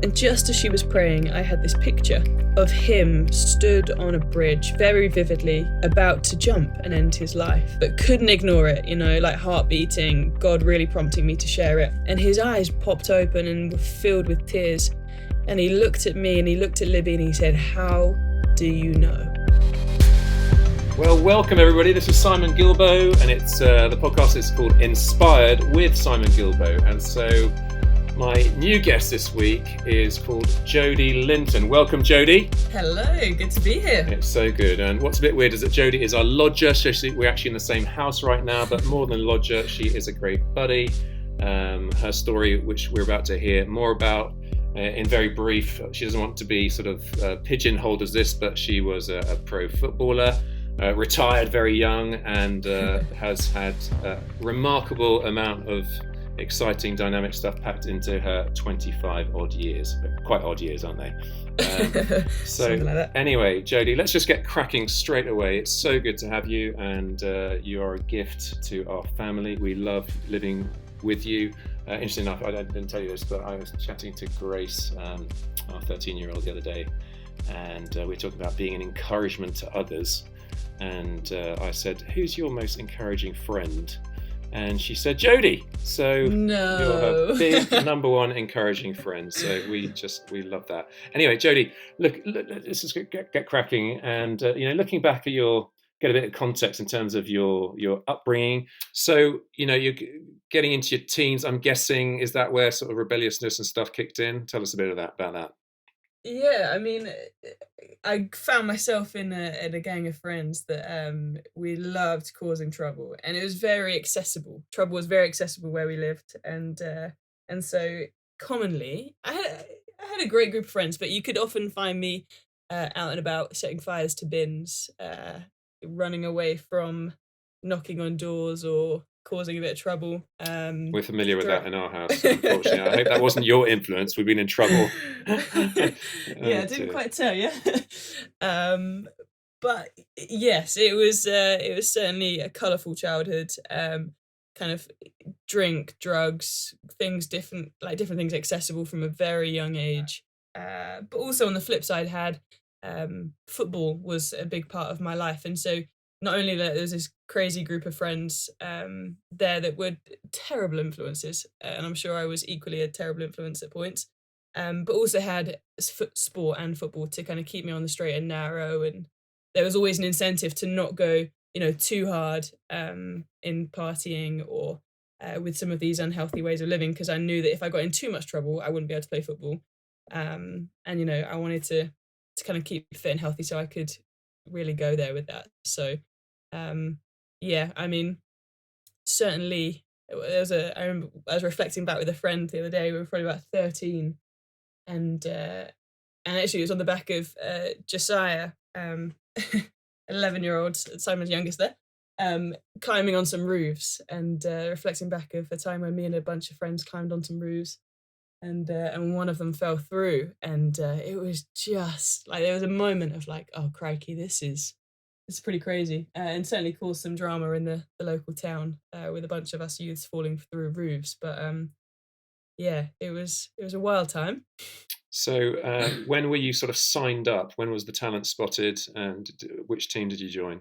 And just as she was praying, I had this picture of him stood on a bridge very vividly, about to jump and end his life, but couldn't ignore it, like heart beating, God really prompting me to share it. And his eyes popped open and were filled with tears. And he looked at me and he looked at Libby and he said, "How do you know?" Well, welcome everybody. This is Simon Guilbeault, and it's the podcast is called Inspired with Simon Guilbeault. And so my new guest this week is called Jodie Lintern. Welcome, Jodie. Hello, good to be here. It's so good. And what's a bit weird is that Jodie is our lodger. So we're actually in the same house right now, but more than a lodger, she is a great buddy. Her story, which we're about to hear more about in very brief, she doesn't want to be sort of pigeonholed as this, but she was a pro footballer. Retired very young and has had a remarkable amount of exciting, dynamic stuff packed into her 25 odd years. Quite odd years, aren't they? So like anyway, Jodie, let's just get cracking straight away. It's so good to have you, and you are a gift to our family. We love living with you. Interesting enough, I didn't tell you this, but I was chatting to Grace, our 13-year-old, the other day, and we were talking about being an encouragement to others. And I said, "Who's your most encouraging friend?" And she said, "Jodie." So No. You're her big number one encouraging friend. So we love that. Anyway, Jodie, look let's just get cracking. And looking back at get a bit of context in terms of your upbringing. So you're getting into your teens. I'm guessing, is that where sort of rebelliousness and stuff kicked in? Tell us a bit about that. Yeah, I mean, I found myself in a gang of friends that we loved causing trouble, and it was very accessible. Trouble was very accessible where we lived, and so commonly, I had a great group of friends, but you could often find me out and about setting fires to bins, running away from knocking on doors or causing a bit of trouble. We're familiar with that in our house, unfortunately. I hope that wasn't your influence. We've been in trouble. Yeah, I didn't quite tell you. But yes, it was certainly a colourful childhood. Kind of drink, drugs, different things accessible from a very young age. But also on the flip side, had football was a big part of my life, and so not only that there was this crazy group of friends there that were terrible influences, and I'm sure I was equally a terrible influence at points, but also had sport and football to kind of keep me on the straight and narrow, and there was always an incentive to not go, too hard in partying or with some of these unhealthy ways of living, because I knew that if I got in too much trouble, I wouldn't be able to play football, and I wanted to kind of keep fit and healthy so I could really go there with that. So yeah, I mean, certainly I remember I was reflecting back with a friend the other day. We were probably about 13, and actually it was on the back of Josiah, 11-year-old, Simon's youngest there, climbing on some roofs, and reflecting back of a time when me and a bunch of friends climbed on some roofs, and one of them fell through, and it was just like there was a moment of like, oh crikey, it's pretty crazy, and certainly caused some drama in the local town with a bunch of us youths falling through roofs. But yeah, it was a wild time. So when were you sort of signed up? When was the talent spotted, and which team did you join?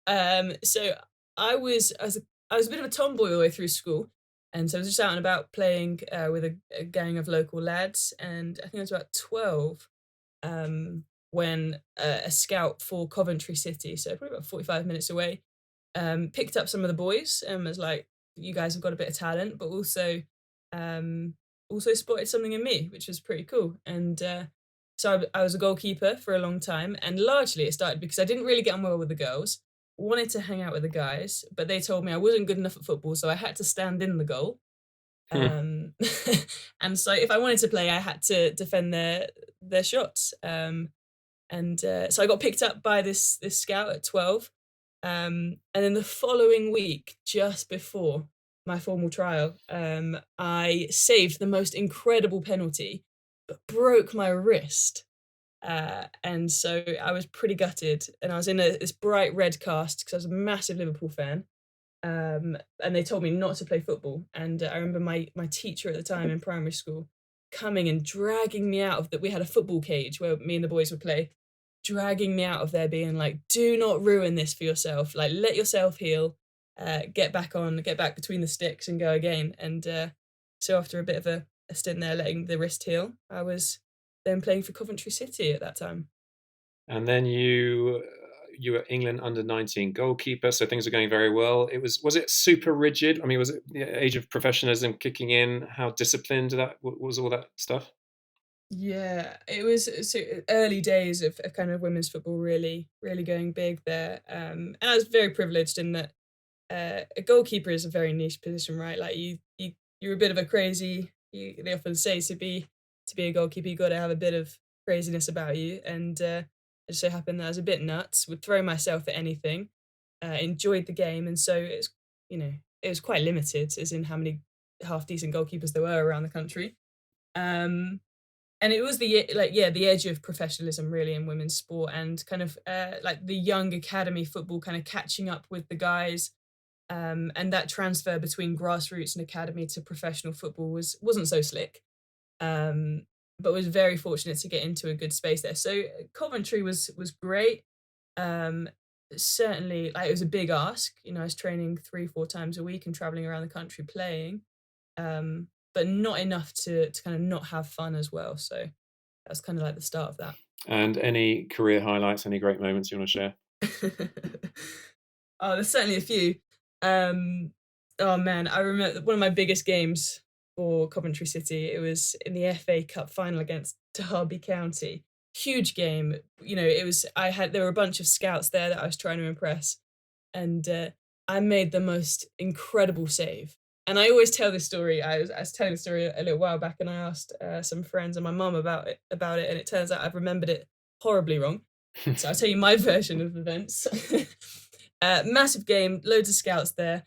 So I was a bit of a tomboy all the way through school, and so I was just out and about playing with a gang of local lads, and I think I was about 12. When a scout for Coventry City, so probably about 45 minutes away, picked up some of the boys and was like, "You guys have got a bit of talent," but also spotted something in me, which was pretty cool. And so I was a goalkeeper for a long time, and largely it started because I didn't really get on well with the girls, wanted to hang out with the guys, but they told me I wasn't good enough at football, so I had to stand in the goal. And so if I wanted to play, I had to defend their shots. And so I got picked up by this scout at 12, and then the following week, just before my formal trial, I saved the most incredible penalty, but broke my wrist, and so I was pretty gutted, and I was in this bright red cast because I was a massive Liverpool fan, and they told me not to play football, and I remember my teacher at the time in primary school coming and dragging me out of that. We had a football cage where me and the boys would play, dragging me out of there, being like, "Do not ruin this for yourself. Like, let yourself heal. Get back on, get back between the sticks, and go again." And so after a bit of a stint there, letting the wrist heal, I was then playing for Coventry City at that time. And then you were England under-19 goalkeeper, so things are going very well. Was it super rigid? I mean, was it the age of professionalism kicking in? How disciplined that was all that stuff? Yeah, it was so early days of kind of women's football really, really going big there. And I was very privileged in that a goalkeeper is a very niche position, right? Like you're a bit of a crazy. They often say to be a goalkeeper, you got to have a bit of craziness about you. And it just so happened that I was a bit nuts, would throw myself at anything, enjoyed the game, and so it's it was quite limited, as in how many half decent goalkeepers there were around the country. Um, and it was the edge of professionalism really in women's sport, and kind of like the young academy football kind of catching up with the guys, and that transfer between grassroots and academy to professional football wasn't so slick, um, but was very fortunate to get into a good space there. So Coventry was great. Um, Certainly, like, it was a big ask. I was training 3 4 times a week and traveling around the country playing, but not enough to kind of not have fun as well. So that's kind of like the start of that. And any career highlights, any great moments you want to share? Oh, there's certainly a few. Um, oh man, I remember one of my biggest games for Coventry City. It was in the FA Cup final against Derby County. Huge game. It was. There were a bunch of scouts there that I was trying to impress, and I made the most incredible save. And I always tell this story. I was telling the story a little while back, and I asked some friends and my mum about it, and it turns out I've remembered it horribly wrong. So I'll tell you my version of events. Massive game, loads of scouts there.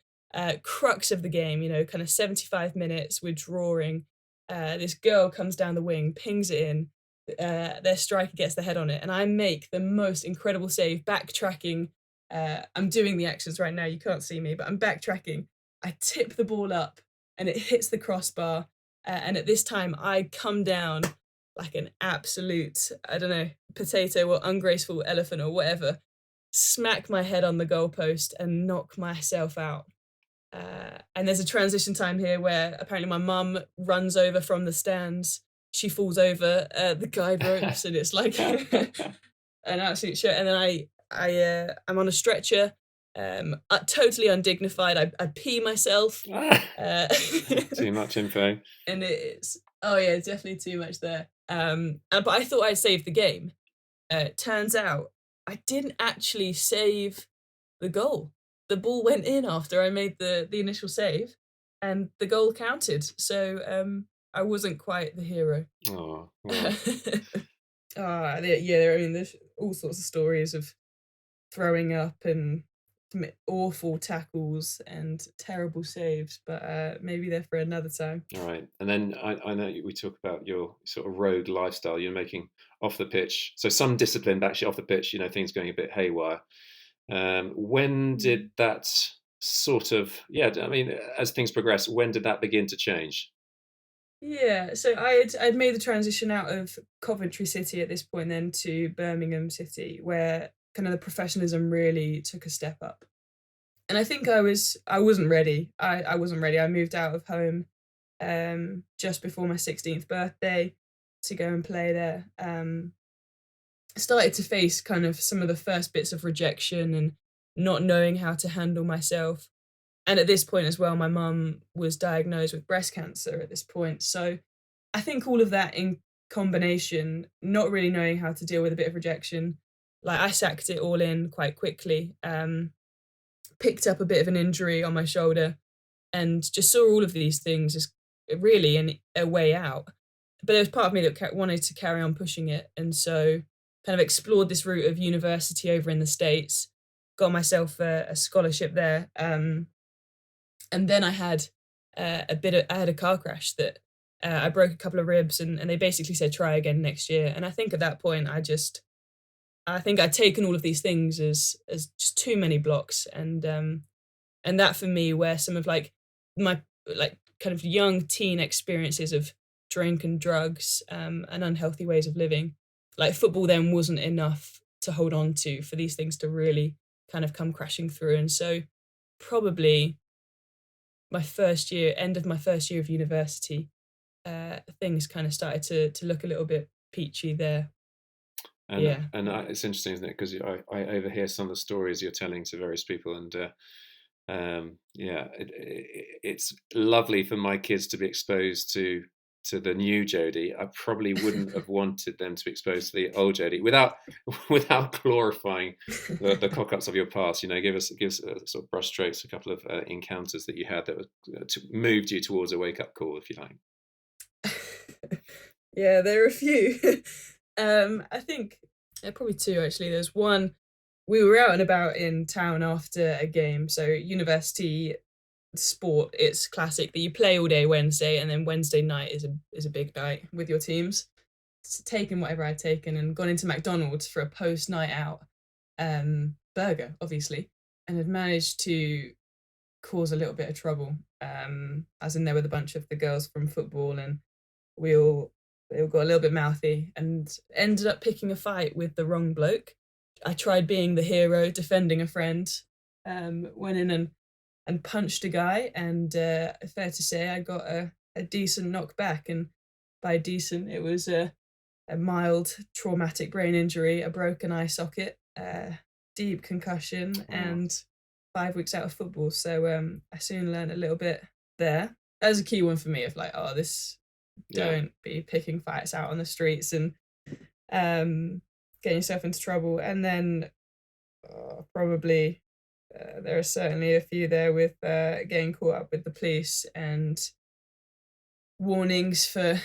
Crux of the game, kind of 75 minutes, we're drawing. This girl comes down the wing, pings it in. Their striker gets the head on it, and I make the most incredible save, backtracking. I'm doing the actions right now, you can't see me, but I'm backtracking. I tip the ball up, and it hits the crossbar. And at this time, I come down like an absolute, I don't know, potato or ungraceful elephant or whatever, smack my head on the goalpost and knock myself out. And there's a transition time here where apparently my mum runs over from the stands. She falls over the guide ropes, and it's like an absolute shit. And then I'm on a stretcher, totally undignified. I pee myself, uh, Too much info. and it's oh yeah, definitely too much there. But I thought I'd saved the game. Turns out I didn't actually save the goal. The ball went in after I made the initial save, and the goal counted. So I wasn't quite the hero. Oh, well. Yeah. I mean, there's all sorts of stories of throwing up and awful tackles and terrible saves, but maybe they're for another time. All right. And then I know we talk about your sort of rogue lifestyle you're making off the pitch. So some discipline, but actually off the pitch, things going a bit haywire. When Mm. did that sort of, yeah, I mean, as things progress, when did that begin to change? Yeah, so I'd made the transition out of Coventry City at this point then to Birmingham City, where kind of the professionalism really took a step up. And I think I wasn't ready. I wasn't ready. I moved out of home just before my 16th birthday to go and play there. Started to face kind of some of the first bits of rejection and not knowing how to handle myself. And at this point as well, my mum was diagnosed with breast cancer at this point. So I think all of that in combination, not really knowing how to deal with a bit of rejection, like I sacked it all in quite quickly. Picked up a bit of an injury on my shoulder, and just saw all of these things as really a way out. But there was part of me that wanted to carry on pushing it, and so kind of explored this route of university over in the States, got myself a scholarship there, and then I had I had a car crash that I broke a couple of ribs, and they basically said try again next year. And I think at that point I think I'd taken all of these things as just too many blocks, and that for me where some of like my like kind of young teen experiences of drink and drugs, and unhealthy ways of living. Like football then wasn't enough to hold on to for these things to really kind of come crashing through. And so probably my first year, end of my first year of university, things kind of started to look a little bit peachy there. Yeah. And it's interesting, isn't it? Because I overhear some of the stories you're telling to various people, and yeah, it's lovely for my kids to be exposed to the new Jodie. I probably wouldn't have wanted them to be exposed to the old Jodie without without glorifying the cock ups of your past. You know, give us sort of brushstrokes, a couple of encounters that you had that moved you towards a wake up call, if you like. Yeah, there are a few. I think probably two actually. There's one, we were out and about in town after a game. So university sport, it's classic that you play all day Wednesday, and then Wednesday night is a big night with your teams. So taken whatever I'd taken and gone into McDonald's for a post night out burger, obviously, and had managed to cause a little bit of trouble. As in there were a bunch of the girls from football, and they all got a little bit mouthy and ended up picking a fight with the wrong bloke. I tried being the hero, defending a friend, went in and punched a guy, and fair to say I got a decent knockback, and by decent it was a mild traumatic brain injury, a broken eye socket, deep concussion, and 5 weeks out of football. So I soon learned a little bit there. That was a key one for me of like, oh, this, don't be picking fights out on the streets and getting yourself into trouble. And then probably there are certainly a few there with getting caught up with the police and warnings for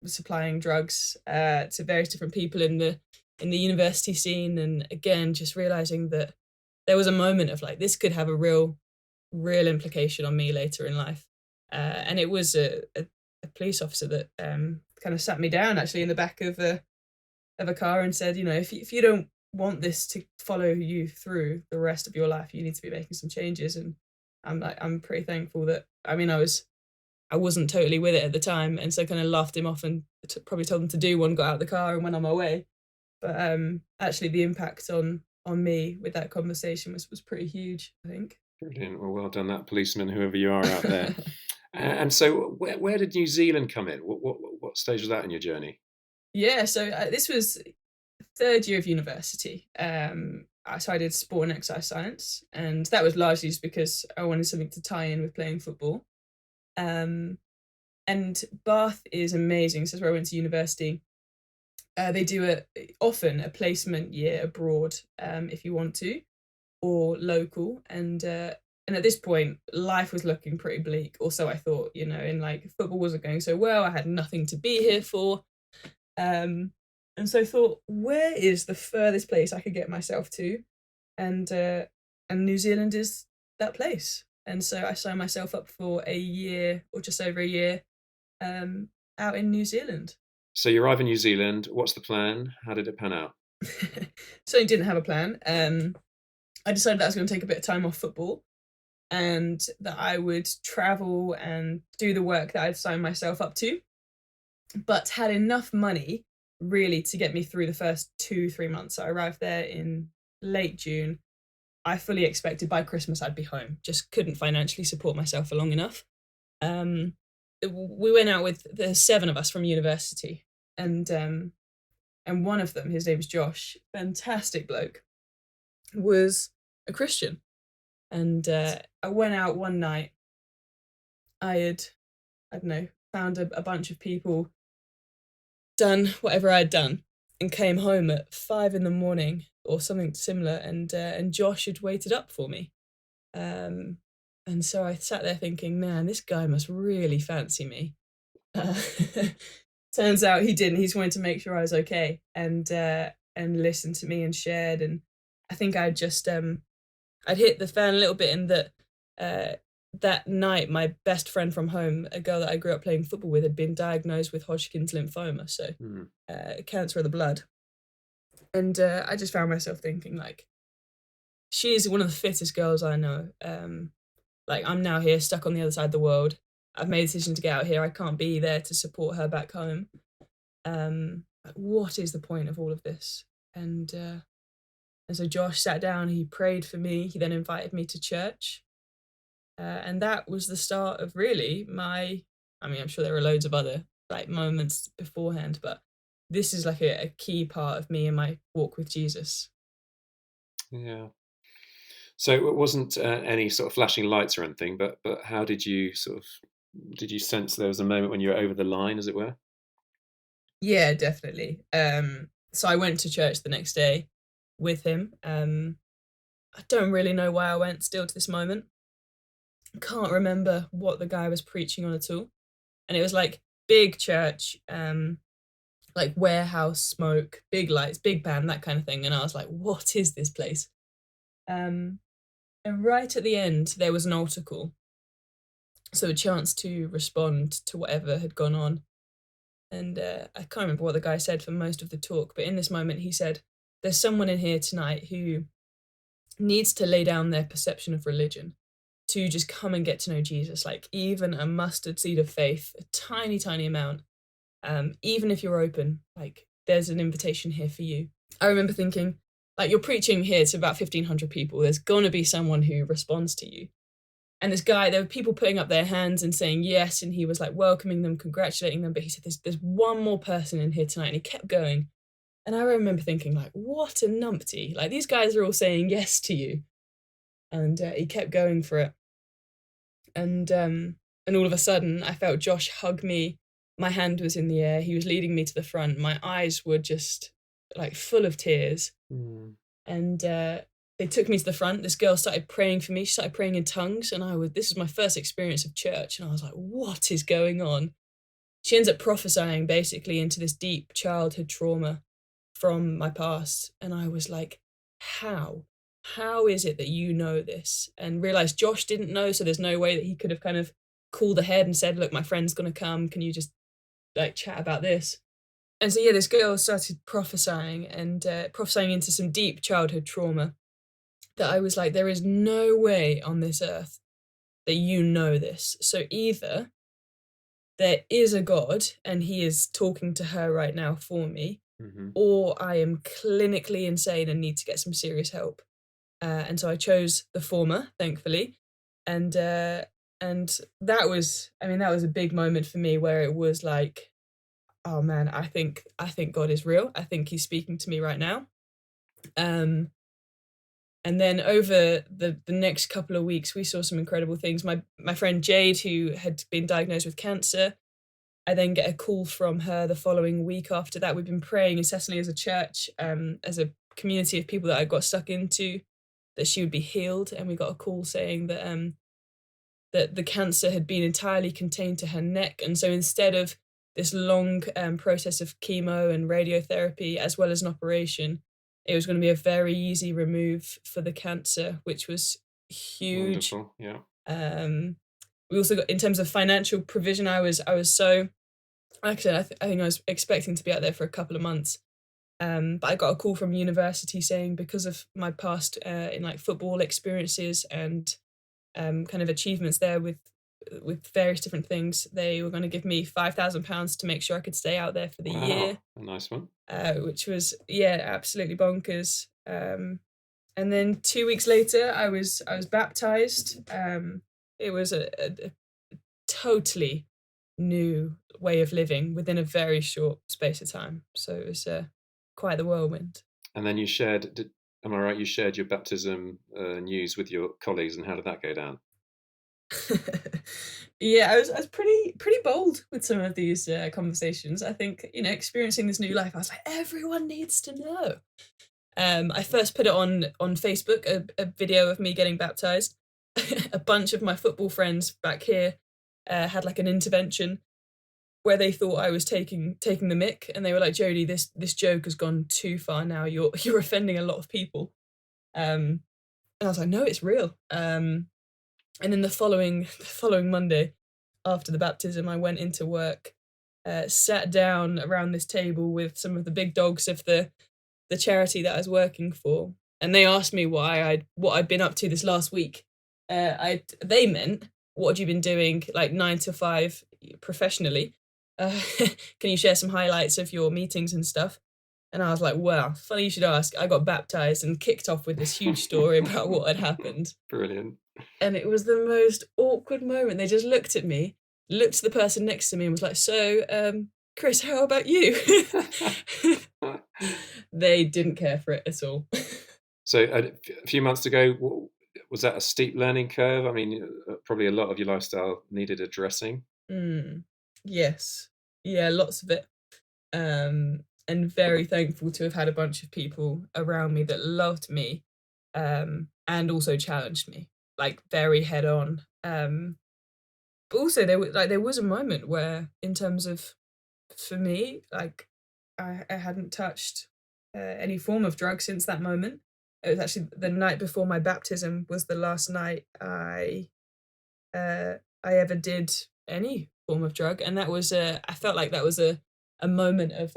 supplying drugs to various different people in the university scene. And again, just realizing that there was a moment of like, this could have a real implication on me later in life. And it was a police officer that kind of sat me down actually in the back of a car and said, you know, if you don't want this to follow you through the rest of your life, you need to be making some changes. And I'm pretty thankful that, I mean, I wasn't totally with it at the time, and so kind of laughed him off and probably told him to do one, got out of the car and went on my way. But actually the impact on me with that conversation was pretty huge, I think. Brilliant. Well done, that policeman, whoever you are out there. And so, where did New Zealand come in? What stage was that in your journey? Yeah, so this was third year of university. So I did sport and exercise science, and that was largely just because I wanted something to tie in with playing football. And Bath is amazing. So that's where I went to university. They do often a placement year abroad, if you want to, or local. And at this point, life was looking pretty bleak. Also, I thought, you know, in like football wasn't going so well. I had nothing to be here for. And so I thought, where is the furthest place I could get myself to? And New Zealand is that place. And so I signed myself up for a year or just over a year out in New Zealand. So you arrive in New Zealand. What's the plan? How did it pan out? So I didn't have a plan. I decided that I was going to take a bit of time off football and that I would travel and do the work that I'd signed myself up to, but had enough money really to get me through the first 2-3 months. So I arrived there in late June. I fully expected by Christmas I'd be home, just couldn't financially support myself for long enough. We went out with the 7 of us from university, and one of them, his name's Josh, fantastic bloke, was a Christian. And I went out one night. I don't know, found a bunch of people, done whatever I'd done, and came home at 5 a.m. or something similar, and Josh had waited up for me. And so I sat there thinking, man, this guy must really fancy me. Turns out he didn't. He just wanted to make sure I was okay, and listened to me and shared. And I think I'd just I'd hit the fan a little bit in that that night my best friend from home, a girl that I grew up playing football with, had been diagnosed with Hodgkin's lymphoma, so cancer of the blood. And I just found myself thinking, like, she is one of the fittest girls I know. Like, I'm now here stuck on the other side of the world. I've made a decision to get out here. I can't be there to support her back home. Like, what is the point of all of this? And so Josh sat down, he prayed for me, he then invited me to church. And that was the start of really I mean, I'm sure there were loads of other like moments beforehand, but this is like a key part of me and my walk with Jesus. Yeah. So it wasn't any sort of flashing lights or anything, but how did you did you sense there was a moment when you were over the line, as it were? Yeah, definitely. So I went to church the next day with him. I don't really know why I went still to this moment. Can't remember what the guy was preaching on at all. And it was like big church, like warehouse smoke, big lights, big band, that kind of thing. And I was like, what is this place? Um, and right at the end, there was an altar call. So a chance to respond to whatever had gone on. And I can't remember what the guy said for most of the talk, but in this moment, he said, there's someone in here tonight who needs to lay down their perception of religion to just come and get to know Jesus, like even a mustard seed of faith, a tiny, tiny amount. Even if you're open, like there's an invitation here for you. I remember thinking, like you're preaching here to about 1,500 people. There's gonna be someone who responds to you. And this guy, there were people putting up their hands and saying yes, and he was like welcoming them, congratulating them. But he said, "There's one more person in here tonight," and he kept going. And I remember thinking, like, what a numpty! Like these guys are all saying yes to you, and he kept going for it. And all of a sudden, I felt Josh hug me. My hand was in the air. He was leading me to the front. My eyes were just like full of tears. Mm. And they took me to the front. This girl started praying for me. She started praying in tongues, and this is my first experience of church, and I was like, what is going on? She ends up prophesying basically into this deep childhood trauma from my past, and I was like, how? How is it that you know this? And realized Josh didn't know, so there's no way that he could have kind of called ahead and said, look, my friend's gonna come. Can you just like chat about this? And so yeah, this girl started prophesying and prophesying into some deep childhood trauma that I was like, there is no way on this earth that you know this. So either there is a God and he is talking to her right now for me, Mm-hmm. or I am clinically insane and need to get some serious help. And so I chose the former, thankfully. And that was, I mean, that was a big moment for me where it was like, oh man, I think God is real. I think he's speaking to me right now. And then over the next couple of weeks, we saw some incredible things. My friend Jade, who had been diagnosed with cancer, I then get a call from her the following week after that. We've been praying incessantly as a church, as a community of people that I got stuck into, that she would be healed. And we got a call saying that the cancer had been entirely contained to her neck. And so instead of this long process of chemo and radiotherapy, as well as an operation, it was going to be a very easy remove for the cancer, which was huge. Wonderful. Yeah. We also got, in terms of financial provision, I was so, like I said, I think I was expecting to be out there for a couple of months. But I got a call from university saying because of my past in like football experiences and kind of achievements there with various different things, they were going to give me £5,000 to make sure I could stay out there for the year. A nice one. Which was absolutely bonkers. And then 2 weeks later, I was baptized. It was a totally new way of living within a very short space of time. So it was quite the whirlwind. And then you shared, am I right? You shared your baptism news with your colleagues, and how did that go down? Yeah, I was pretty bold with some of these conversations. I think, experiencing this new life, I was like, everyone needs to know. I first put it on Facebook, a video of me getting baptized. A bunch of my football friends back here had like an intervention where they thought I was taking the mick, and they were like, Jodie, this joke has gone too far now. You're offending a lot of people. And I was like, no, it's real. And then the following Monday, after the baptism, I went into work, sat down around this table with some of the big dogs of the charity that I was working for, and they asked me what I'd been up to this last week. They meant what have you been doing, like 9 to 5 professionally? Can you share some highlights of your meetings and stuff? And I was like, well, funny you should ask. I got baptized and kicked off with this huge story about what had happened. Brilliant. And it was the most awkward moment. They just looked at me, looked to the person next to me and was like, so, Chris, how about you? They didn't care for it at all. So a few months ago, was that a steep learning curve? I mean, probably a lot of your lifestyle needed addressing. Yes. Yeah, lots of it. And very thankful to have had a bunch of people around me that loved me, and also challenged me, like, very head on. But also there was a moment where, in terms of, for me, like, I hadn't touched any form of drug since that moment. It was actually the night before my baptism was the last night I ever did any form of drug, and that was I felt like that was a moment of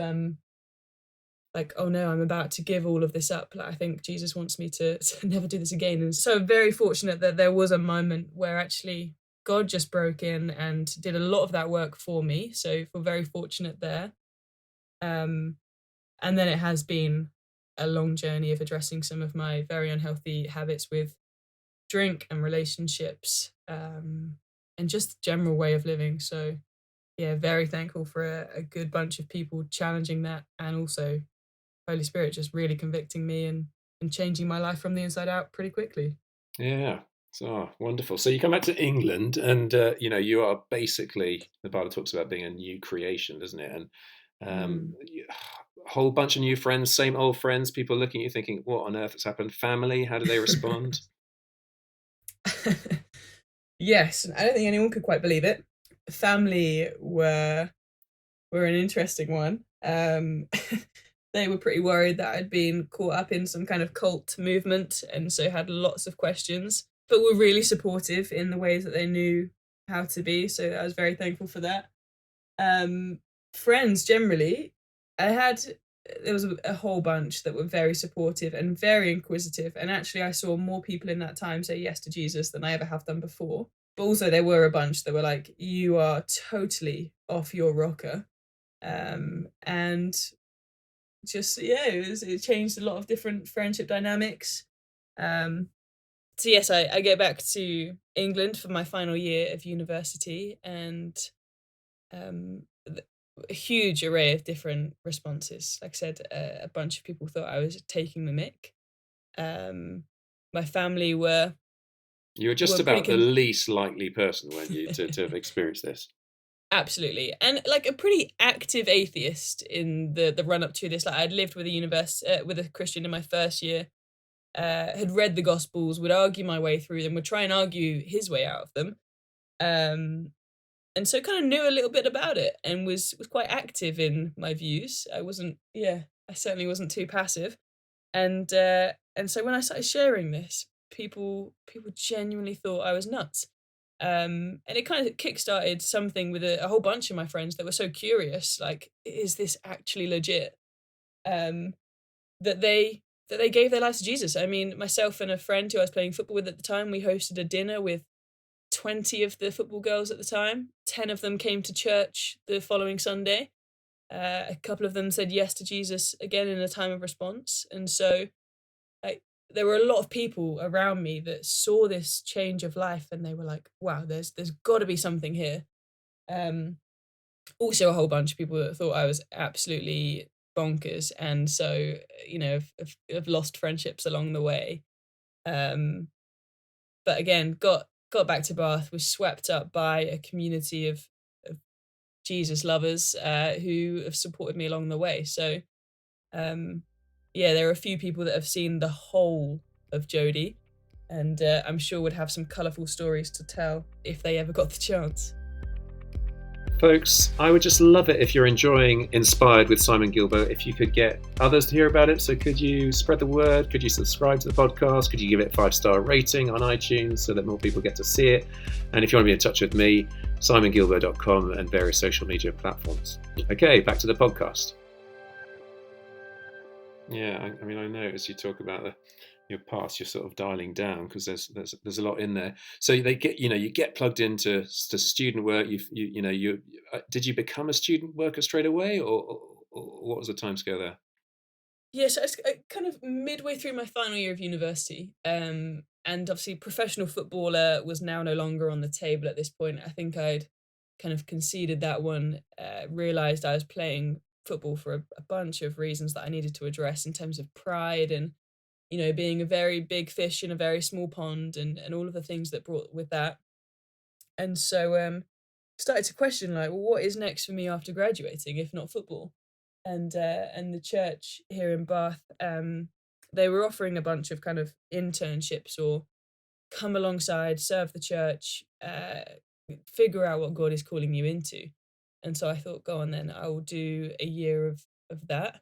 like, oh no, I'm about to give all of this up. Like, I think Jesus wants me to, to never do this again. And so very fortunate that there was a moment where actually God just broke in and did a lot of that work for me. So feel very fortunate there. Um, and then it has been a long journey of addressing some of my very unhealthy habits with drink and relationships, and just general way of living. So yeah, very thankful for a good bunch of people challenging that, and also Holy Spirit just really convicting me and changing my life from the inside out pretty quickly. Yeah. So wonderful. So you come back to England, and you are basically, the Bible talks about being a new creation, doesn't it? And Mm. a whole bunch of new friends, same old friends. People looking at you thinking, "What on earth has happened?" Family, how do they respond? Yes, I don't think anyone could quite believe it. Family were an interesting one. They were pretty worried that I'd been caught up in some kind of cult movement, and so had lots of questions, but were really supportive in the ways that they knew how to be. So I was very thankful for that. Um, Friends generally, I had there was a whole bunch that were very supportive and very inquisitive, and actually I saw more people in that time say yes to Jesus than I ever have done before. But also there were a bunch that were like, "You are totally off your rocker," and just yeah, it changed a lot of different friendship dynamics. Um, so yes, I get back to England for my final year of university, and a huge array of different responses. Like I said, a bunch of people thought I was taking the mick. Um, my family You were just were pretty about the least likely person, weren't you, to have experienced this? absolutely, and like a pretty active atheist in the run up to this. Like I'd lived with with a Christian in my first year. Had read the Gospels, would argue my way through them, would try and argue his way out of them. Um, and so kind of knew a little bit about it, and was quite active in my views. I certainly wasn't too passive. And so when I started sharing this, people genuinely thought I was nuts. And it kind of kickstarted something with a whole bunch of my friends that were so curious, like, is this actually legit? Um, that they gave their lives to Jesus. I mean, myself and a friend who I was playing football with at the time, we hosted a dinner with 20 of the football girls at the time. 10 of them came to church the following Sunday. A couple of them said yes to Jesus again in a time of response. And so, like, there were a lot of people around me that saw this change of life, and they were like, wow, there's got to be something here. Um, Also a whole bunch of people that thought I was absolutely bonkers, and so, have lost friendships along the way. Um, but again, got back to Bath, was swept up by a community of Jesus lovers, who have supported me along the way. So, um, yeah, there are a few people that have seen the whole of Jodie, and I'm sure would have some colourful stories to tell if they ever got the chance. Folks, I would just love it if you're enjoying Inspired with Simon Gilbert, if you could get others to hear about it. So could you spread the word? Could you subscribe to the podcast? Could you give it a 5-star rating on iTunes so that more people get to see it? And if you want to be in touch with me, simongilbert.com and various social media platforms. Okay, back to the podcast. Yeah, I mean, I know as you talk about your past, you're sort of dialing down because there's a lot in there. So they get, you get plugged into to student work. You did you become a student worker straight away, or what was the timescale there? Yes, I was kind of midway through my final year of university, and obviously professional footballer was now no longer on the table at this point. I think I'd kind of conceded that one, realised I was playing football for a bunch of reasons that I needed to address in terms of pride and, being a very big fish in a very small pond and all of the things that brought with that. And so started to question like, well, what is next for me after graduating, if not football? And the church here in Bath, they were offering a bunch of kind of internships or come alongside, serve the church, figure out what God is calling you into. And so I thought, go on then, I will do a year of that.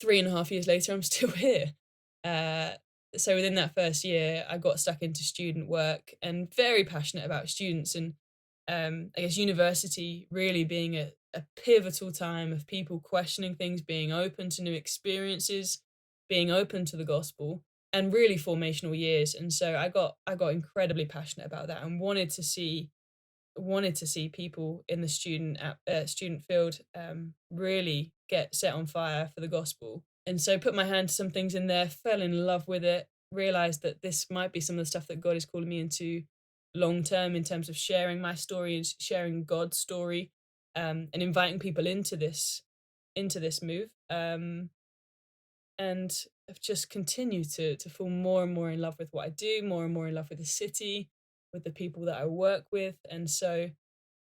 3.5 years later, I'm still here. Uh, so within that first year, I got stuck into student work and very passionate about students and I guess university really being a pivotal time of people questioning things, being open to new experiences, being open to the gospel, and really formational years. And so I got incredibly passionate about that and wanted to see people in the student field really get set on fire for the gospel. And so put my hand to some things in there, fell in love with it, realized that this might be some of the stuff that God is calling me into long term in terms of sharing my story and sharing God's story, and inviting people into this move. And I've just continued to fall more and more in love with what I do, more and more in love with the city, with the people that I work with. And so,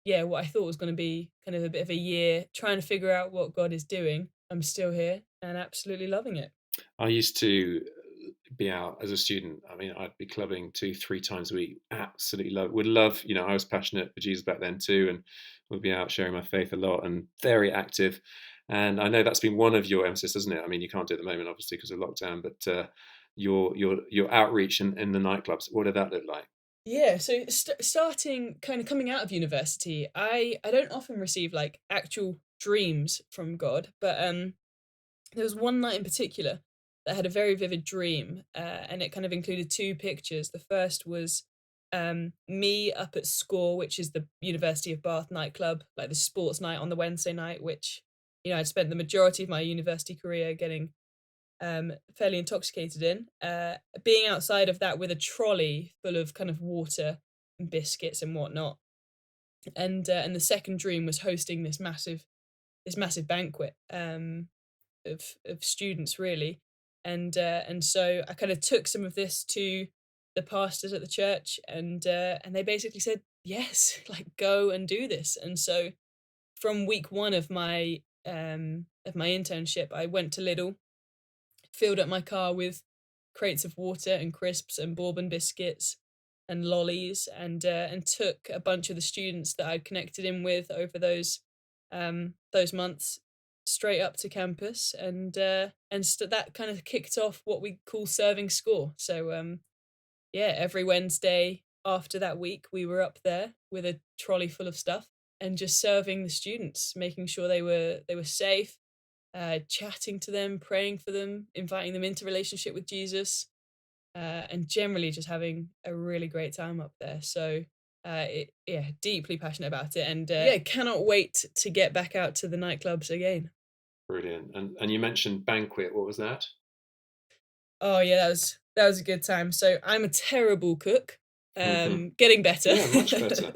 yeah, what I thought was going to be kind of a bit of a year trying to figure out what God is doing, I'm still here and absolutely loving it. I used to be out as a student. I mean, I'd be clubbing 2, 3 times a week. Absolutely would love. I was passionate for Jesus back then too, and would be out sharing my faith a lot and very active. And I know that's been one of your emphasis, isn't it? I mean, you can't do it at the moment, obviously, because of lockdown. But your outreach in the nightclubs. What did that look like? Yeah, so starting kind of coming out of university, I don't often receive like actual dreams from God, but there was one night in particular that I had a very vivid dream, and it kind of included two pictures. The first was me up at Score, which is the University of Bath nightclub, like the sports night on the Wednesday night, which I'd spent the majority of my university career getting fairly intoxicated in. Being outside of that with a trolley full of kind of water and biscuits and whatnot. And the second dream was hosting this massive banquet of students really, and so I kind of took some of this to the pastors at the church, and they basically said yes, like go and do this. And so from week one of my internship, I went to Lidl, filled up my car with crates of water and crisps and bourbon biscuits and lollies, and took a bunch of the students that I'd connected in with over those months straight up to campus, and that kind of kicked off what we call serving Score. So yeah, every Wednesday after that week we were up there with a trolley full of stuff and just serving the students, making sure they were safe, chatting to them, praying for them, inviting them into relationship with Jesus, and generally just having a really great time up there. So, yeah, deeply passionate about it, and yeah, cannot wait to get back out to the nightclubs again. Brilliant. And you mentioned banquet. What was that? Oh yeah, that was a good time. So I'm a terrible cook, getting better. Yeah, much better.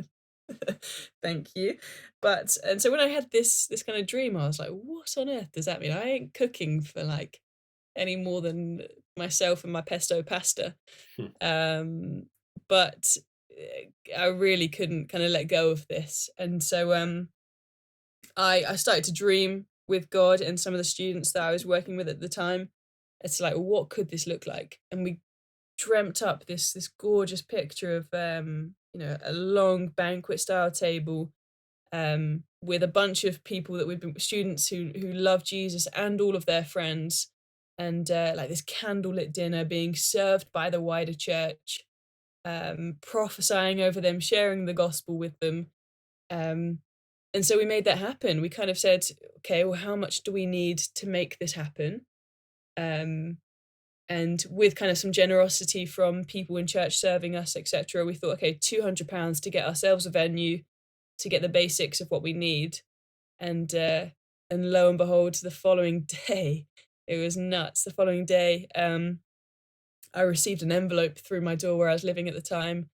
Thank you. But and so when I had this kind of dream, I was like, what on earth does that mean? I ain't cooking for like any more than myself and my pesto pasta. Um, but I really couldn't kind of let go of this. And so I started to dream with God and some of the students that I was working with at the time. It's like, what could this look like? And we dreamt up this gorgeous picture of a long banquet style table, with a bunch of people that we've been students who love Jesus and all of their friends, and like this candlelit dinner being served by the wider church, prophesying over them, sharing the gospel with them. Um, and so we made that happen. We kind of said, okay, well, how much do we need to make this happen? Um, And with kind of some generosity from people in church serving us, etc., we thought, okay, £200 to get ourselves a venue, to get the basics of what we need. And lo and behold, the following day, it was nuts. The following day, I received an envelope through my door where I was living at the time,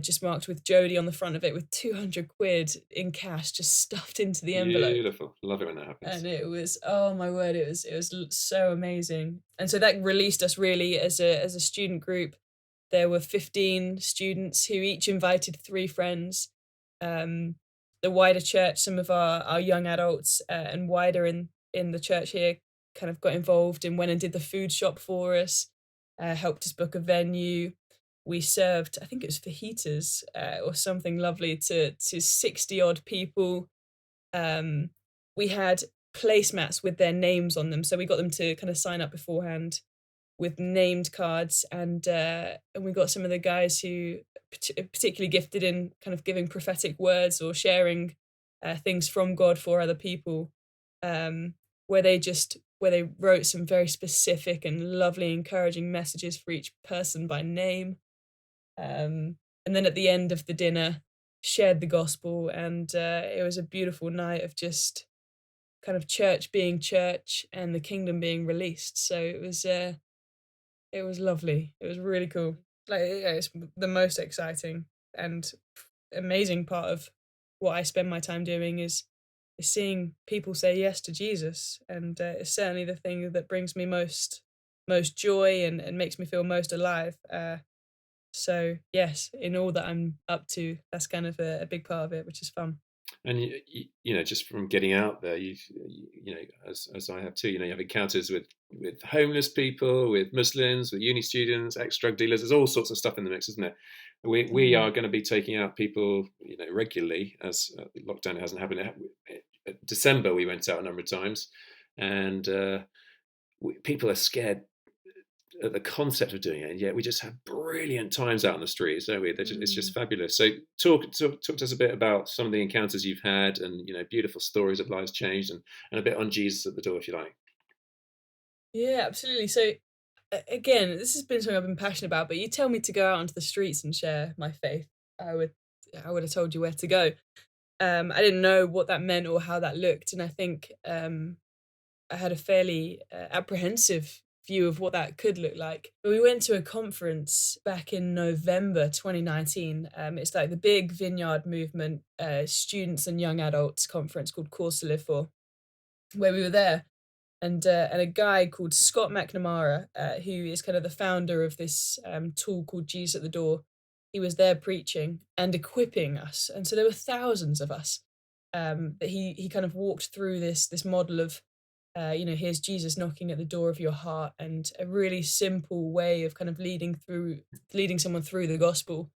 just marked with Jodie on the front of it, with 200 quid in cash just stuffed into the envelope. Beautiful. Love it when that happens. And it was, oh my word, it was so amazing. And so that released us really as a student group. There were 15 students who each invited 3 friends. Um, the wider church, some of our young adults, and wider in the church here, kind of got involved and went and did the food shop for us, helped us book a venue. We served, I think it was fajitas, or something lovely, to 60 odd people. Um, we had placemats with their names on them, so we got them to kind of sign up beforehand with named cards, and we got some of the guys who particularly gifted in kind of giving prophetic words or sharing things from God for other people, where they wrote some very specific and lovely, encouraging messages for each person by name, and then at the end of the dinner, shared the gospel, and it was a beautiful night of just kind of church being church and the kingdom being released. So it was lovely. It was really cool. Like, yeah, it's the most exciting and amazing part of what I spend my time doing is seeing people say yes to Jesus, and it's certainly the thing that brings me most joy and makes me feel most alive. So yes, in all that I'm up to, that's kind of a big part of it, which is fun. And just from getting out there, as I have too, you have encounters with homeless people, with Muslims, with uni students, ex-drug dealers. There's all sorts of stuff in the mix, isn't there? We Mm. are going to be taking out people, regularly, as lockdown hasn't happened. December we went out a number of times, and people are scared at the concept of doing it, and yet we just have brilliant times out on the streets, don't we? It's just Mm. fabulous. So talk to us a bit about some of the encounters you've had, and beautiful stories of lives changed, and a bit on Jesus at the door, if you like. Yeah, absolutely. So again, this has been something I've been passionate about, but you tell me to go out onto the streets and share my faith, I would I would have told you where to go. I didn't know what that meant or how that looked, and I think I had a fairly apprehensive view of what that could look like. But we went to a conference back in November 2019. It's like the big Vineyard Movement students and young adults conference called Cause to Live For, where we were there, and a guy called Scott McNamara, who is kind of the founder of this tool called Jesus at the Door. He was there preaching and equipping us, and so there were thousands of us. That he kind of walked through this model of, here's Jesus knocking at the door of your heart, and a really simple way of kind of leading someone through the gospel.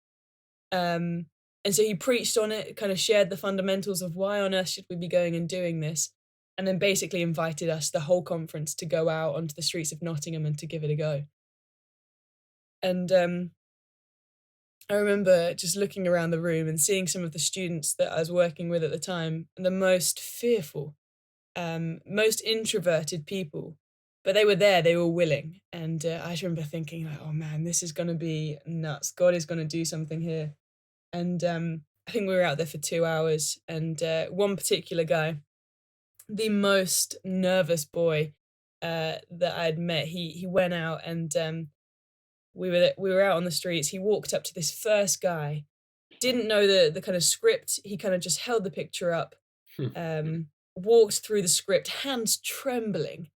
Um, and so he preached on it, kind of shared the fundamentals of why on earth should we be going and doing this, and then basically invited us, the whole conference, to go out onto the streets of Nottingham and to give it a go. And I remember just looking around the room and seeing some of the students that I was working with at the time, and the most fearful, most introverted people, but they were there, they were willing. And I just remember thinking, like, oh man, this is going to be nuts. God is going to do something here. And I think we were out there for 2 hours, and one particular guy, the most nervous boy that I'd met, he went out, and we were out on the streets. He walked up to this first guy, didn't know the kind of script. He kind of just held the picture up, walked through the script, hands trembling,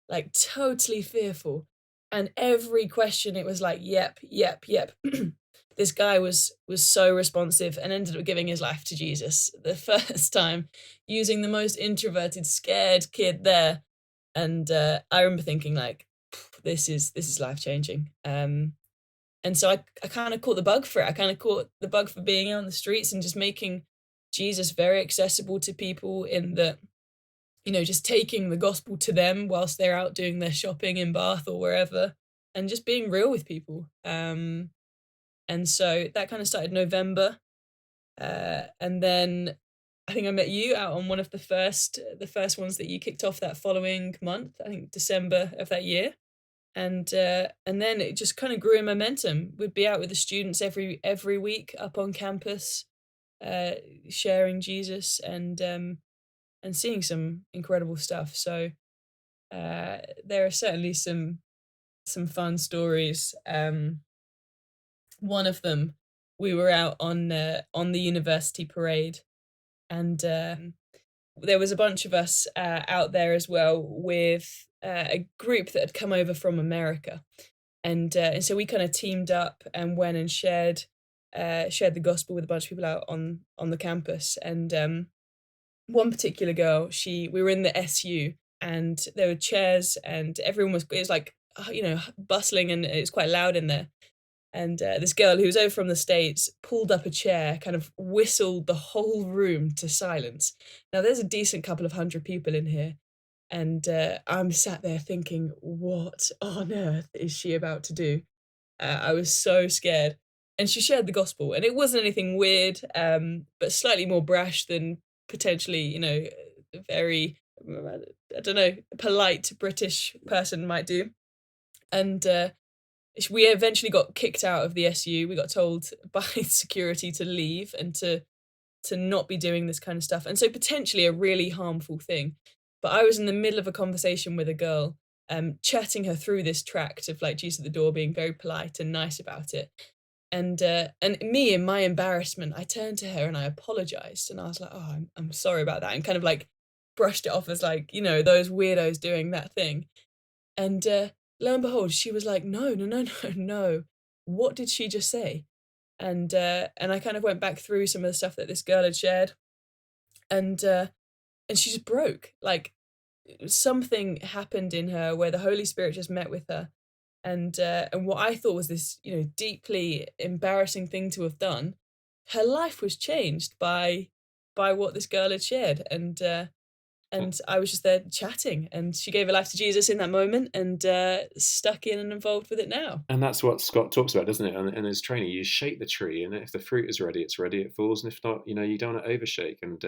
like totally fearful. And every question, it was like, yep, yep, yep. This guy was so responsive and ended up giving his life to Jesus the first time, using the most introverted, scared kid there. And I remember thinking, like, this is life changing. And so I kind of caught the bug for it. I kind of caught the bug for being out on the streets and just making Jesus very accessible to people, in that, just taking the gospel to them whilst they're out doing their shopping in Bath or wherever, and just being real with people. And so that kind of started November. And then I think I met you out on one of the first ones that you kicked off that following month, I think December of that year. And then it just kind of grew in momentum. We'd be out with the students every week up on campus, uh, sharing Jesus and seeing some incredible stuff. So there are certainly some fun stories. One of them, we were out on the university parade, and there was a bunch of us out there as well with a group that had come over from America, and so we kind of teamed up and went and shared the gospel with a bunch of people out on the campus. And one particular girl, she we were in the SU, and there were chairs, and everyone was it was like bustling, and it was quite loud in there. And this girl who was over from the States pulled up a chair, kind of whistled the whole room to silence. Now, there's a decent couple of hundred people in here, and I'm sat there thinking, what on earth is she about to do? I was so scared. And she shared the gospel, and it wasn't anything weird, but slightly more brash than potentially, a very, I don't know, polite British person might do. And we eventually got kicked out of the SU. We got told by security to leave and to not be doing this kind of stuff. And so potentially a really harmful thing. But I was in the middle of a conversation with a girl, chatting her through this tract of like Jesus at the door, being very polite and nice about it. And me, in my embarrassment, I turned to her and I apologized, and I was like, "Oh, I'm sorry about that," and kind of like brushed it off as like, those weirdos doing that thing. And lo and behold, she was like, "No, no, no, no, no. What did she just say?" And I kind of went back through some of the stuff that this girl had shared, and and she just broke. Like, something happened in her where the Holy Spirit just met with her, and what I thought was this, deeply embarrassing thing to have done, her life was changed by what this girl had shared. And I was just there chatting, and she gave her life to Jesus in that moment, and stuck in and involved with it now. And that's what Scott talks about, doesn't it? And in his training, you shake the tree, and if the fruit is ready, it's ready. It falls, and if not, you don't want to overshake. And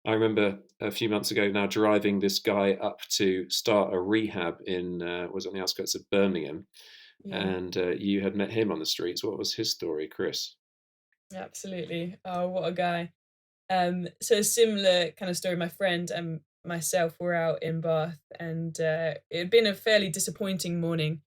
I remember a few months ago now driving this guy up to start a rehab in was on the outskirts of Birmingham, Yeah, and you had met him on the streets. What was his story, Chris? absolutely. Oh, what a guy. So a similar kind of story. My friend and myself were out in Bath, and it had been a fairly disappointing morning,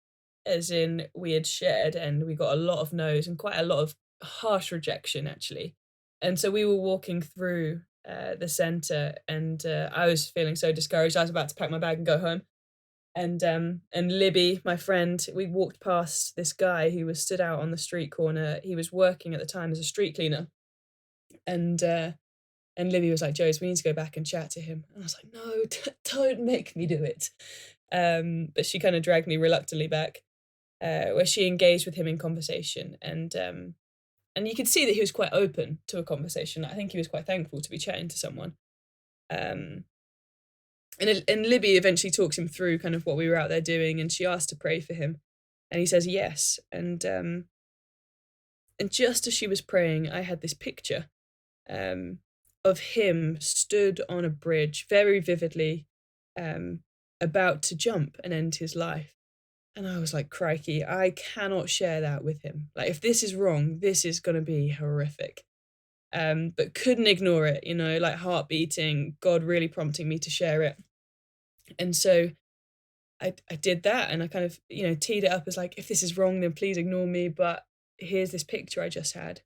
as in we had shared and we got a lot of no's and quite a lot of harsh rejection, actually. And so we were walking through the centre, and I was feeling so discouraged. I was about to pack my bag and go home. And Libby, my friend, we walked past this guy who was stood out on the street corner. He was working at the time as a street cleaner, and Libby was like, "Joes, we need to go back and chat to him." And I was like, "No, don't make me do it." But she kind of dragged me reluctantly back, where she engaged with him in conversation, and you could see that he was quite open to a conversation. I think he was quite thankful to be chatting to someone. Um, and Libby eventually talks him through kind of what we were out there doing, and she asked to pray for him, and he says yes. And just as she was praying, I had this picture um, of him stood on a bridge very vividly, um, about to jump and end his life. And I was like, crikey, I cannot share that with him. Like, if this is wrong, this is going to be horrific. But couldn't ignore it, like heart beating, God really prompting me to share it. And so I did that, and I kind of, teed it up as like, if this is wrong, then please ignore me. But here's this picture I just had.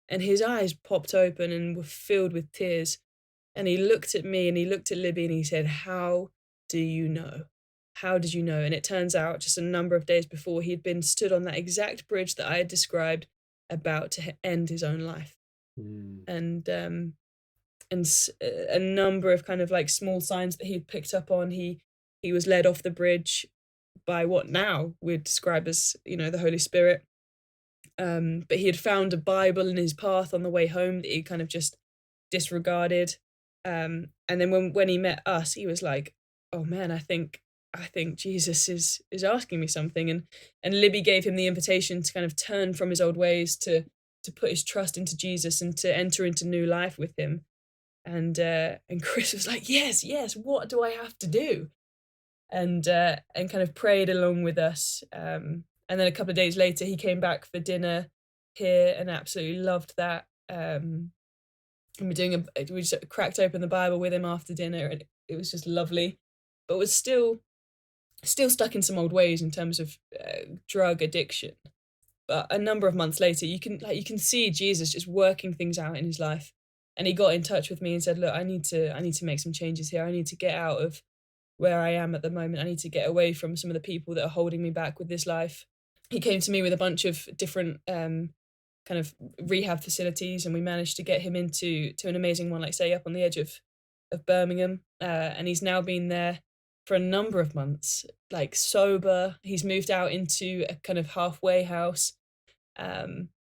And his eyes popped open and were filled with tears. And he looked at me and he looked at Libby and he said, "How do you know? How did you know?" And it turns out just a number of days before, he'd been stood on that exact bridge that I had described, about to end his own life. Mm. And a number of kind of like small signs that he'd picked up on. He was led off the bridge by what now we'd describe as, the Holy Spirit. But he had found a Bible in his path on the way home that he kind of just disregarded. And then when he met us, he was like, "Oh man, I think Jesus is asking me something." And Libby gave him the invitation to kind of turn from his old ways, to put his trust into Jesus and to enter into new life with him. And Chris was like, "Yes, yes, what do I have to do?" and kind of prayed along with us. And then a couple of days later, he came back for dinner here and absolutely loved that. And we just cracked open the Bible with him after dinner, and it was just lovely. But was still stuck in some old ways in terms of drug addiction. But a number of months later, you can see Jesus just working things out in his life. And he got in touch with me and said, "Look, I need to make some changes here. I need to get out of where I am at the moment. I need to get away from some of the people that are holding me back with this life." He came to me with a bunch of different kind of rehab facilities, and we managed to get him into an amazing one, like say up on the edge of Birmingham. And he's now been there for a number of months, like sober. He's moved out into a kind of halfway house.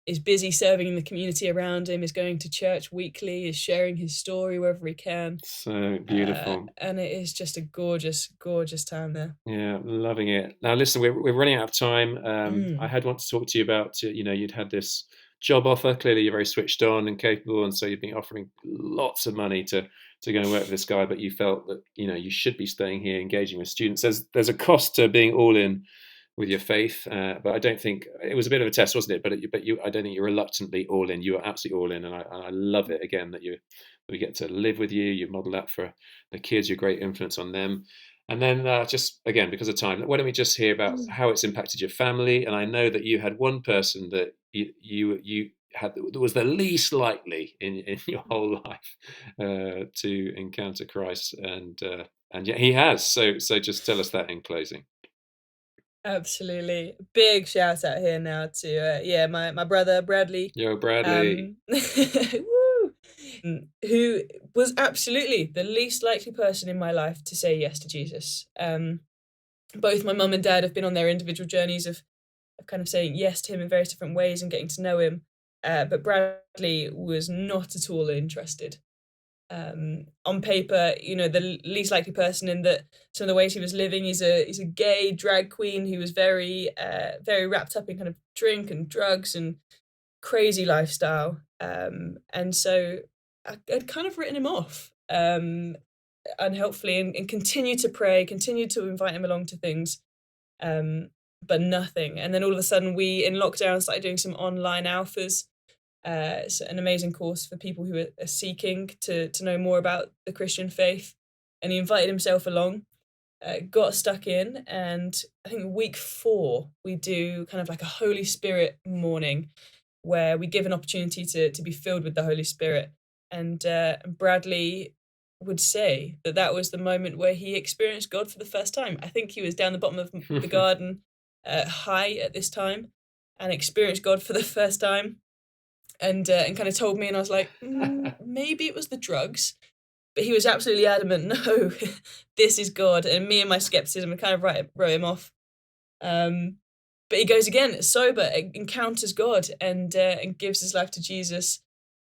Is busy serving in the community around him. Is going to church weekly. Is sharing his story wherever he can. So beautiful. And it is just a gorgeous, gorgeous time there. Yeah, loving it. Now, listen, we're running out of time. I Mm. had want to talk to you about, you'd had this job offer. Clearly, you're very switched on and capable, and so you've been offering lots of money to go and work with this guy, but you felt that you should be staying here, engaging with students. There's a cost to being all in with your faith, but I don't think it was a bit of a test, wasn't it? I don't think you're reluctantly all in. You are absolutely all in, and I love it again that we get to live with you. You model that for the kids. You're a great influence on them. And then just again, because of time, why don't we just hear about Mm. how it's impacted your family? And I know that you had one person that you had that was the least likely in your whole life to encounter Christ, and yet he has. So just tell us that in closing. Absolutely. Big shout out here now to yeah, my brother Bradley. Yo, Bradley. Woo! Who was absolutely the least likely person in my life to say yes to Jesus. Both my mum and dad have been on their individual journeys of kind of saying yes to him in various different ways and getting to know him. But Bradley was not at all interested. On paper, the least likely person in that some of the ways he was living. He's a gay drag queen who was very very wrapped up in kind of drink and drugs and crazy lifestyle. And so I'd kind of written him off unhelpfully, and continued to pray, continued to invite him along to things, but nothing. And then all of a sudden, we in lockdown started doing some online alphas. It's an amazing course for people who are seeking to know more about the Christian faith. And he invited himself along, got stuck in, and I think week 4 we do kind of like a Holy Spirit morning where we give an opportunity to be filled with the Holy Spirit. And Bradley would say that was the moment where he experienced God for the first time. I think he was down the bottom of the garden, high at this time, and experienced God for the first time. And kind of told me, and I was like, maybe it was the drugs, but he was absolutely adamant, no, this is God. And me and my skepticism kind of wrote him off. But he goes again, sober, encounters God, and gives his life to Jesus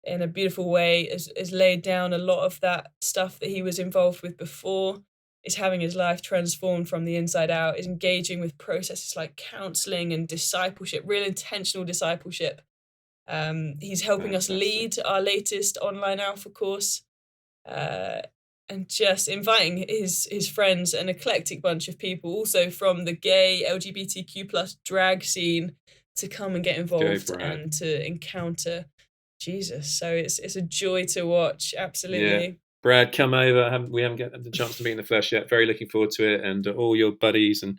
in a beautiful way. Has laid down a lot of that stuff that he was involved with before. Is having his life transformed from the inside out. Is engaging with processes like counseling and discipleship, real intentional discipleship. He's helping us lead our latest online alpha course, and just inviting his friends, an eclectic bunch of people, also from the gay LGBTQ plus drag scene, to come and get involved and to encounter Jesus. So it's a joy to watch. Absolutely. Yeah. Brad, come over. We haven't got the chance to meet in the flesh yet. Very looking forward to it, and all your buddies and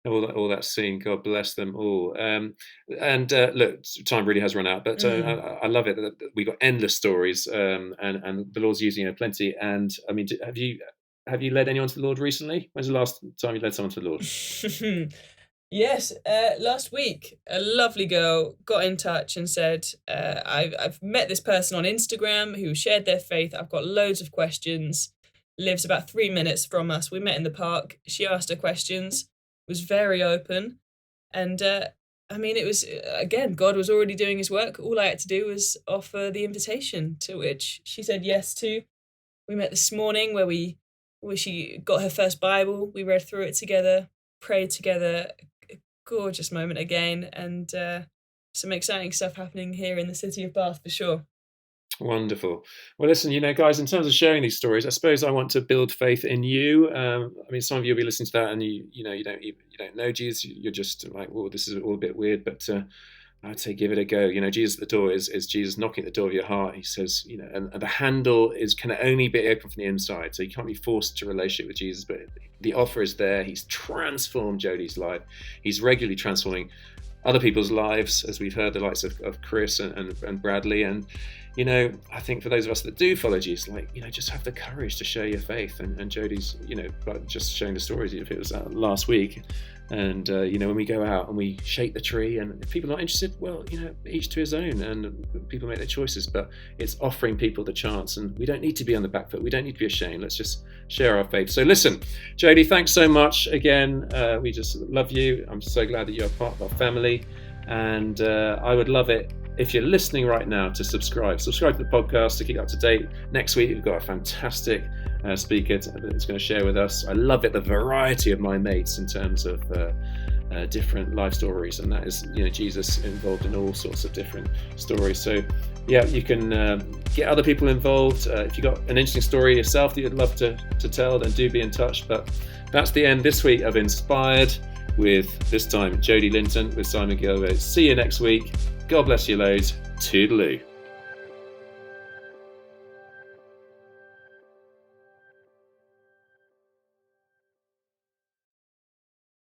all that scene. God bless them all. Look, time really has run out, but I love it that we've got endless stories, and the Lord's using it plenty. And I mean, have you led anyone to the Lord recently? When's the last time you led someone to the Lord? Yes, last week, a lovely girl got in touch and said, I've met this person on Instagram who shared their faith. I've got loads of questions. Lives about 3 minutes from us. We met in the park. She asked her questions, was very open. And I mean, it was, again, God was already doing his work. All I had to do was offer the invitation, to which she said yes to. We met this morning where she got her first Bible. We read through it together, prayed together. Gorgeous moment again, and some exciting stuff happening here in the city of Bath for sure. Wonderful. Well, listen, guys, in terms of sharing these stories, I suppose I want to build faith in you. I mean, some of you will be listening to that, and you don't know Jesus. You're just like, well, this is all a bit weird, but I'd say give it a go. Jesus at the door is Jesus knocking at the door of your heart. He says, and the handle can only be open from the inside, so you can't be forced to a relationship with Jesus. But the offer is there. He's transformed Jodie's life. He's regularly transforming other people's lives, as we've heard, the likes of Chris and Bradley. And I think for those of us that do follow Jesus, just have the courage to share your faith. And Jodie's, just sharing the stories. If it was last week, and when we go out and we shake the tree, and if people are not interested, well, each to his own, and people make their choices. But it's offering people the chance, and we don't need to be on the back foot. We don't need to be ashamed. Let's just share our faith. So listen, Jodie, thanks so much again. We just love you. I'm so glad that you're part of our family, and I would love it if you're listening right now to subscribe to the podcast to keep up to date. Next week we've got a fantastic speaker that's going to share with us. I love it, the variety of my mates in terms of different life stories, and that is Jesus involved in all sorts of different stories. So yeah, you can get other people involved. If you've got an interesting story yourself that you'd love to tell, then do be in touch. But that's the end this week of Inspired, with this time Jodie Lintern with Simon Gilbert. See you next week. God bless you loads. Toodaloo.